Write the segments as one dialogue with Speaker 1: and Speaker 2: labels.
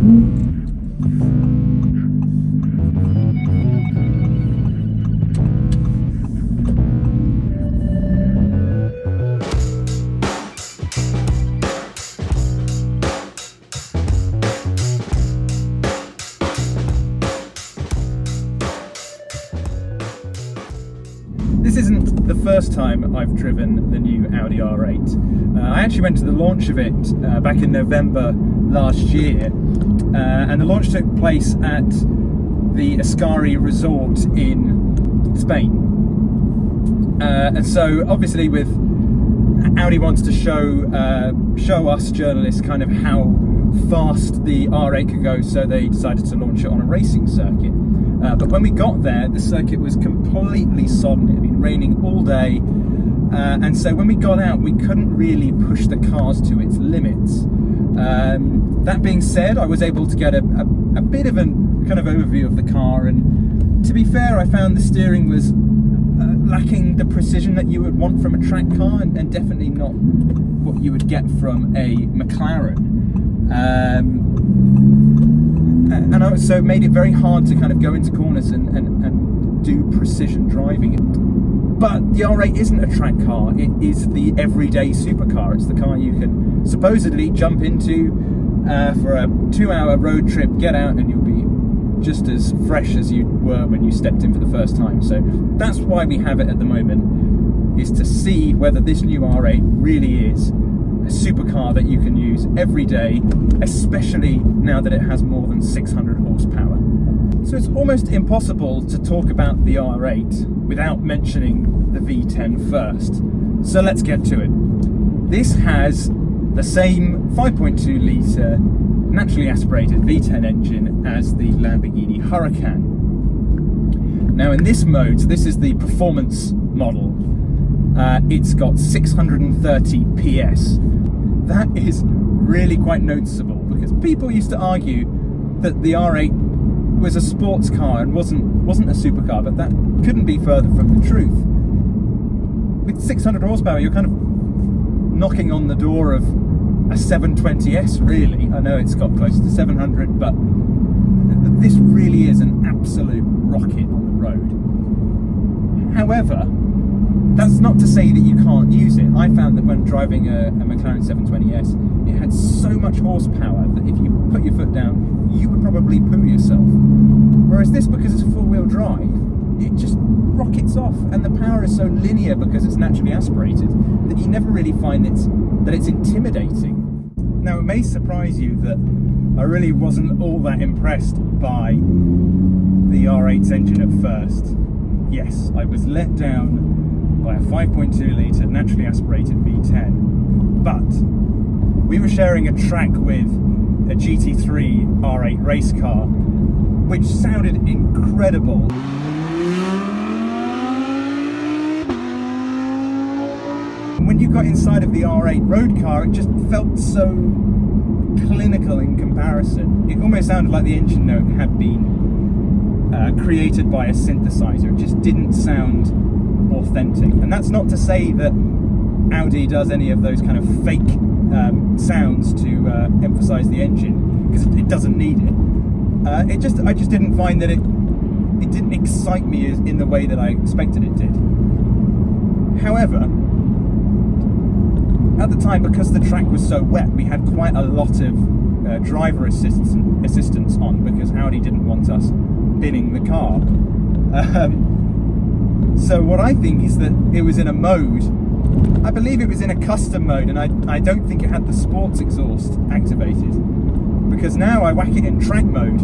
Speaker 1: This isn't the first time I've driven the new Audi R8. I actually went to the launch of it back in November last year, and the launch took place at the Ascari resort in Spain. And so obviously with Audi wants to show us journalists kind of how fast the R8 could go, so they decided to launch it on a racing circuit. But when we got there, the circuit was completely sodden. It had been raining all day, and so when we got out, we couldn't really push the cars to its limits. That being said, I was able to get a bit of a kind of overview of the car, and to be fair, I found the steering was lacking the precision that you would want from a track car, and definitely not what you would get from a McLaren. And so it made it very hard to kind of go into corners and do precision driving. But the R8 isn't a track car, it is the everyday supercar. It's the car you can supposedly jump into for a 2-hour road trip, get out, and you'll be just as fresh as you were when you stepped in for the first time. So that's why we have it at the moment, is to see whether this new R8 really is a supercar that you can use every day, especially now that it has more than 600 horsepower. So it's almost impossible to talk about the R8 without mentioning the V10 first. So let's get to it. This has the same 5.2 litre naturally aspirated V10 engine as the Lamborghini Huracan. Now in this mode, so this is the performance model, it's got 630 PS. That is really quite noticeable, because people used to argue that the R8 was a sports car and wasn't a supercar, but that couldn't be further from the truth. With 600 horsepower, you're kind of knocking on the door of a 720S, really. I know it's got close to 700, but this really is an absolute rocket on the road. However, that's not to say that you can't use it. I found that when driving a McLaren 720S, it had so much horsepower that if you put your foot down, you would probably poo yourself. Whereas this, because it's four-wheel drive, it just rockets off, and the power is so linear because it's naturally aspirated that you never really find that it's intimidating. Now, it may surprise you that I really wasn't all that impressed by the R8's engine at first. Yes, I was let down by a 5.2 litre naturally aspirated V10, but we were sharing a track with a GT3 R8 race car, which sounded incredible. When you got inside of the R8 road car, it just felt so clinical in comparison. It almost sounded like the engine note had been created by a synthesizer. It just didn't sound authentic. And that's not to say that Audi does any of those kind of fake sounds to emphasize the engine, because it doesn't need it. I just didn't find that it didn't excite me in the way that I expected it did. However, at the time, because the track was so wet, we had quite a lot of driver assistance on, because Audi didn't want us binning the car. So what I think is that it was in a mode, I believe it was in a custom mode, and I don't think it had the sports exhaust activated, because now I whack it in track mode,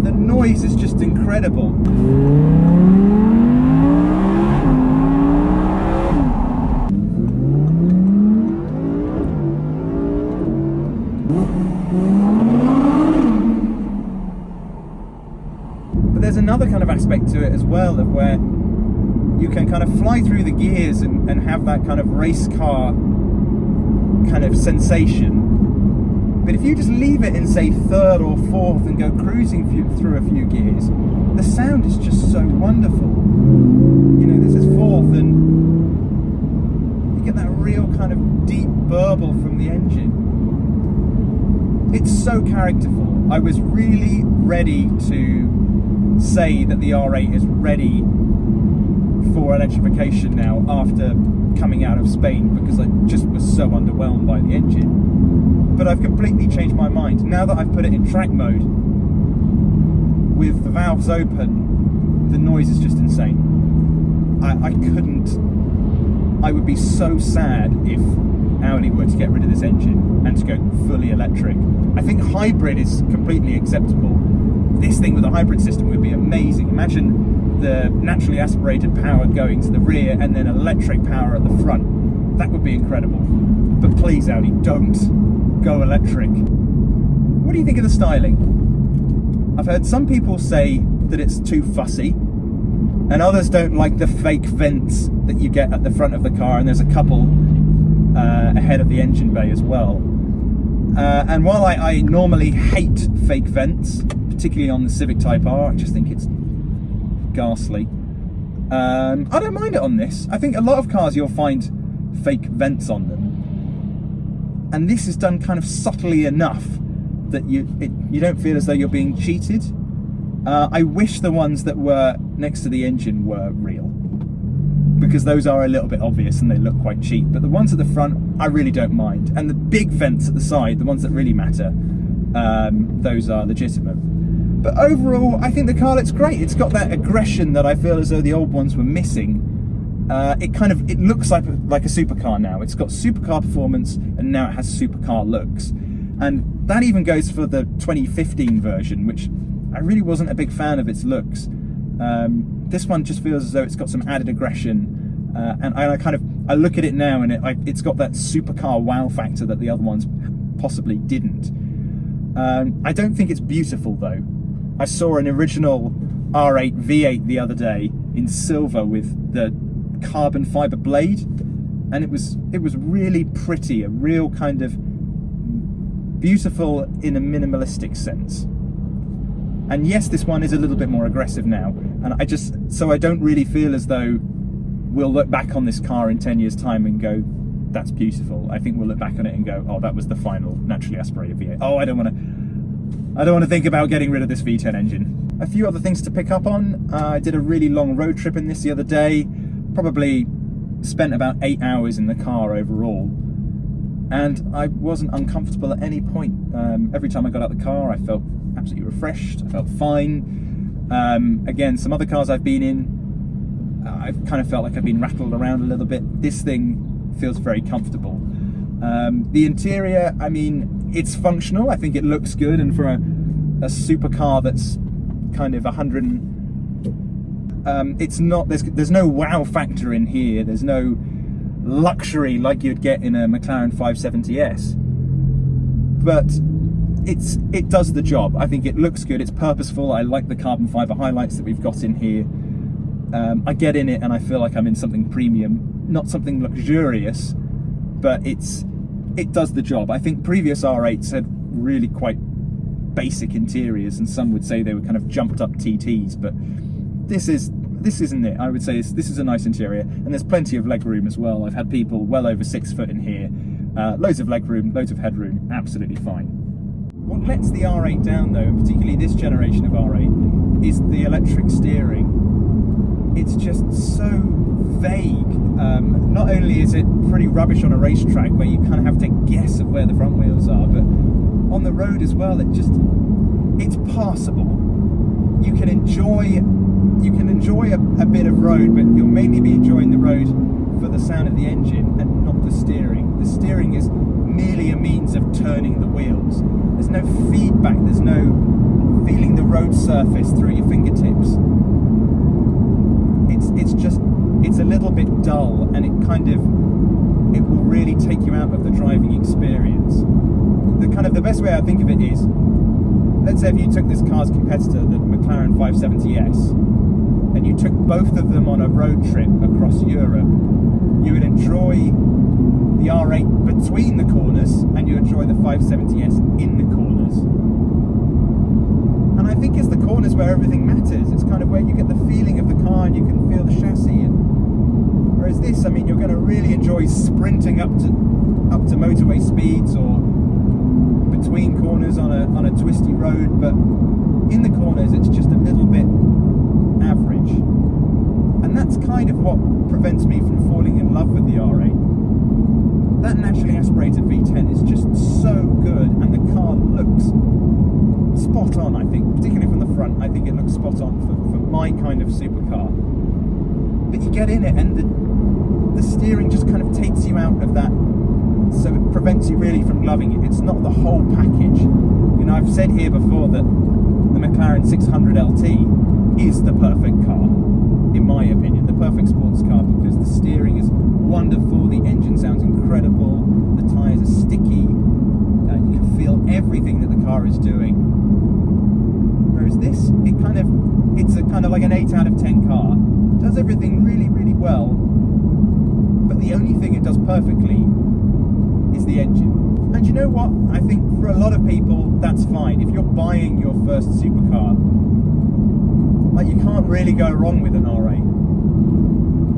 Speaker 1: the noise is just incredible. But there's another kind of aspect to it as well, of where you can kind of fly through the gears and have that kind of race car kind of sensation. But if you just leave it in, say, third or fourth and go cruising through a few gears, the sound is just so wonderful. You know, this is fourth, and you get that real kind of deep burble from the engine. It's so characterful. I was really ready to say that the R8 is ready for electrification now after coming out of Spain, because I just was so underwhelmed by the engine. But I've completely changed my mind. Now that I've put it in track mode, with the valves open, the noise is just insane. I would be so sad if Audi were to get rid of this engine and to go fully electric. I think hybrid is completely acceptable. This thing with a hybrid system would be amazing. Imagine the naturally aspirated power going to the rear and then electric power at the front. That would be incredible. But please, Audi, don't go electric. What do you think of the styling? I've heard some people say that it's too fussy, and others don't like the fake vents that you get at the front of the car, and there's a couple ahead of the engine bay as well. And while I normally hate fake vents, particularly on the Civic Type R, I just think it's ghastly. I don't mind it on this. I think a lot of cars you'll find fake vents on them, and this is done kind of subtly enough that you don't feel as though you're being cheated. I wish the ones that were next to the engine were real, because those are a little bit obvious and they look quite cheap. But the ones at the front, I really don't mind. And the big vents at the side, the ones that really matter, those are legitimate. But overall, I think the car looks great. It's got that aggression that I feel as though the old ones were missing. It looks like a supercar now. It's got supercar performance, and now it has supercar looks. And that even goes for the 2015 version, which I really wasn't a big fan of its looks. This one just feels as though it's got some added aggression, and I look at it now, and it's got that supercar wow factor that the other ones possibly didn't. I don't think it's beautiful though. I saw an original R8 V8 the other day in silver with the carbon fiber blade, and it was really pretty, a real kind of beautiful in a minimalistic sense. And yes, this one is a little bit more aggressive now, and I don't really feel as though we'll look back on this car in 10 years time and go, that's beautiful. I think we'll look back on it and go, oh, that was the final naturally aspirated V8. Oh, I don't want to think about getting rid of this V10 engine. A few other things to pick up on. I did a really long road trip in this the other day, probably spent about 8 hours in the car overall, and I wasn't uncomfortable at any point. Every time I got out of the car, I felt absolutely refreshed. I felt fine. Again, some other cars I've been in, I've kind of felt like I've been rattled around a little bit. This thing feels very comfortable. The interior, I mean, it's functional. I think it looks good, and for a supercar that's kind of 100, it's not. There's no wow factor in here. There's no luxury like you'd get in a McLaren 570S, but it does the job. I think it looks good. It's purposeful. I like the carbon fiber highlights that we've got in here. I get in it and I feel like I'm in something premium, not something luxurious, but it does the job. I think previous R8s had really quite basic interiors, and some would say they were kind of jumped up TTs, but this isn't it. I would say this is a nice interior, and there's plenty of leg room as well. I've had people well over 6 foot in here. Loads of leg room, loads of headroom, absolutely fine. What lets the R8 down though, and particularly this generation of R8, is the electric steering. It's just so vague. Not only is it pretty rubbish on a racetrack where you kind of have to guess of where the front wheels are, but on the road as well, it's passable. You can enjoy a bit of road, but you'll mainly be enjoying the road for the sound of the engine and not the steering. The steering is merely a means of turning the wheels. There's no feedback, there's no feeling the road surface through your fingertips. It's a little bit dull, and it will really take you out of the driving experience. The best way I think of it is, let's say if you took this car's competitor, the McLaren 570S, and you took both of them on a road trip across Europe, you would enjoy the R8 between the corners, and you enjoy the 570S in the corners. And I think it's the corners where everything matters. It's kind of where you get the feeling of the car and you can feel the chassis. Whereas this, I mean, you're going to really enjoy sprinting up to motorway speeds or between corners on a twisty road, but in the corners it's just a little bit average. And that's kind of what prevents me from falling in love with the R8. That naturally aspirated V10 is just so good, and the car looks spot on, I think, particularly from the front. I think it looks spot on for my kind of supercar. But you get in it and the steering just kind of takes you out of that, so it prevents you really from loving it. It's not the whole package. You know, I've said here before that the McLaren 600 LT is the perfect car, in my opinion, the perfect sports car, because the steering is wonderful, the engine sounds incredible, the tyres are sticky, you can feel everything that the car is doing. Whereas this, it's a kind of like an 8 out of 10 car. It does everything really, really well, but the only thing it does perfectly is the engine. And you know what? I think for a lot of people, that's fine. If you're buying your first supercar, like, you can't really go wrong with an R8.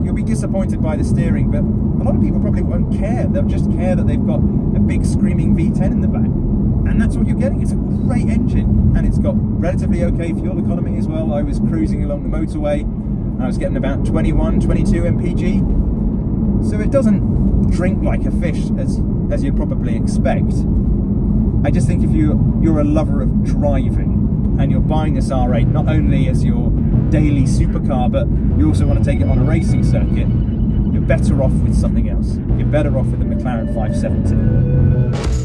Speaker 1: You'll be disappointed by the steering, but a lot of people probably won't care. They'll just care that they've got a big screaming V10 in the back. And that's what you're getting. It's a great engine, and it's got relatively okay fuel economy as well. I was cruising along the motorway, and I was getting about 21, 22 mpg. So it doesn't drink like a fish, as you'd probably expect. I just think if you're a lover of driving, and you're buying this R8 not only as your daily supercar, but you also want to take it on a racing circuit, you're better off with something else. You're better off with the McLaren 570.